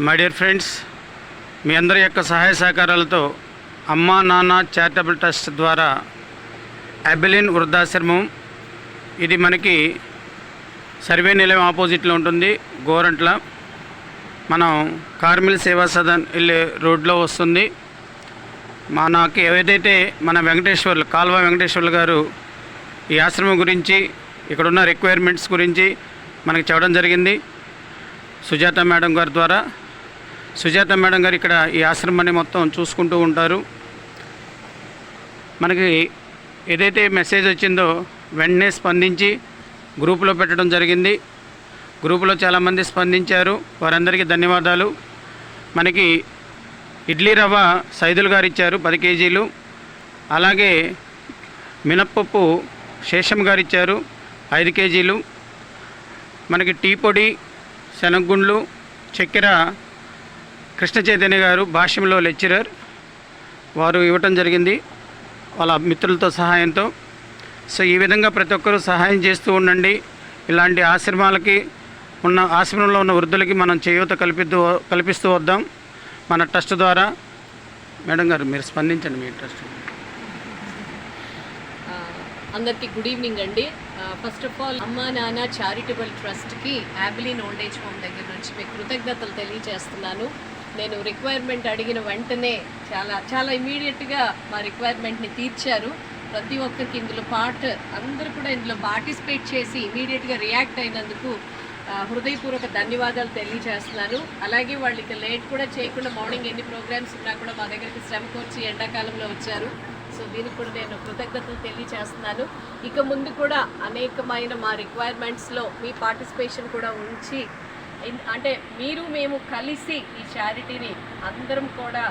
My dear friends, మీ అందరి యొక్క సహాయ సహకారాలతో అమ్మా నాన్న చారిటబుల్ ట్రస్ట్ ద్వారా అబెలిన్ వృద్ధాశ్రమం, ఇది మనకి సర్వే నిలయం ఆపోజిట్లో ఉంటుంది, గోరంట్ల. మనం కార్మిల్ సేవా సదన్ వెళ్ళే రోడ్లో వస్తుంది. మనకి ఏదైతే మన వెంకటేశ్వర్లు, కాల్వ వెంకటేశ్వర్లు గారు ఈ ఆశ్రమం గురించి, ఇక్కడున్న రిక్వైర్మెంట్స్ గురించి మనకి చెప్పడం జరిగింది సుజాత మేడం గారి ద్వారా. సుజాత మేడం గారు ఇక్కడ ఈ ఆశ్రమాన్ని మొత్తం చూసుకుంటూ ఉంటారు. మనకి ఏదైతే మెసేజ్ వచ్చిందో వెంటనే స్పందించి గ్రూపులో పెట్టడం జరిగింది. గ్రూపులో చాలామంది స్పందించారు, వారందరికీ ధన్యవాదాలు. మనకి ఇడ్లీ రవ్వ సైదులు గారు ఇచ్చారు 10 కేజీలు. అలాగే మినప్పప్పు శేషం గారు ఇచ్చారు 5 కేజీలు. మనకి టీ పొడి, శనగగుండ్లు, చక్కెర కృష్ణ చైతన్య గారు భాష్యంలో లెక్చరర్, వారు ఇవ్వటం జరిగింది వాళ్ళ మిత్రులతో సహాయంతో. సో ఈ విధంగా ప్రతి ఒక్కరూ సహాయం చేస్తూ ఉండండి. ఇలాంటి ఆశ్రమాలకి ఆశ్రమంలో ఉన్న వృద్ధులకి మనం చేయూత కల్పిస్తూ వద్దాం మన ట్రస్ట్ ద్వారా. మేడం గారు మీరు స్పందించండి మీ ట్రస్ట్. అందరికీ గుడ్ ఈవినింగ్ అండి. ఫస్ట్ ఆఫ్ ఆల్ అమ్మా నాన్న చారిటబుల్ ట్రస్ట్కి అబెలిన్ ఓల్డ్ ఏజ్ హోమ్ దగ్గర నుంచి మీకు కృతజ్ఞతలు తెలియజేస్తున్నాను. నేను రిక్వైర్మెంట్ అడిగిన వెంటనే చాలా ఇమీడియట్గా మా రిక్వైర్మెంట్ని తీర్చారు. ప్రతి ఒక్కరికి ఇందులో అందరూ కూడా ఇందులో పార్టిసిపేట్ చేసి ఇమీడియట్గా రియాక్ట్ అయినందుకు హృదయపూర్వక ధన్యవాదాలు తెలియజేస్తున్నాను. అలాగే వాళ్ళకి లేట్ కూడా చేయకుండా మార్నింగ్ ఎన్ని ప్రోగ్రామ్స్ ఉన్నా కూడా మా దగ్గరికి శ్రమ కోర్చి ఎండాకాలంలో వచ్చారు. సో దీనికి కూడా నేను కృతజ్ఞతలు తెలియజేస్తున్నాను. ఇక ముందు కూడా అనేకమైన మా రిక్వైర్మెంట్స్లో మీ పార్టిసిపేషన్ కూడా ఉంచి, అంటే మేము కలిసి ఈ చారిటీని అందరం కూడా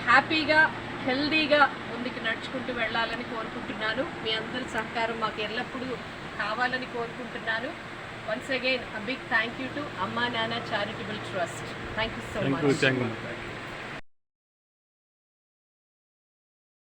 హ్యాపీగా హెల్దీగా ముందుకు నడుచుకుంటూ వెళ్ళాలని కోరుకుంటున్నాను. మీ అందరి సహకారం మాకు ఎల్లప్పుడూ కావాలని కోరుకుంటున్నాను. Once again a big thank you to అమ్మా నాన్న charitable trust. Thank you so much.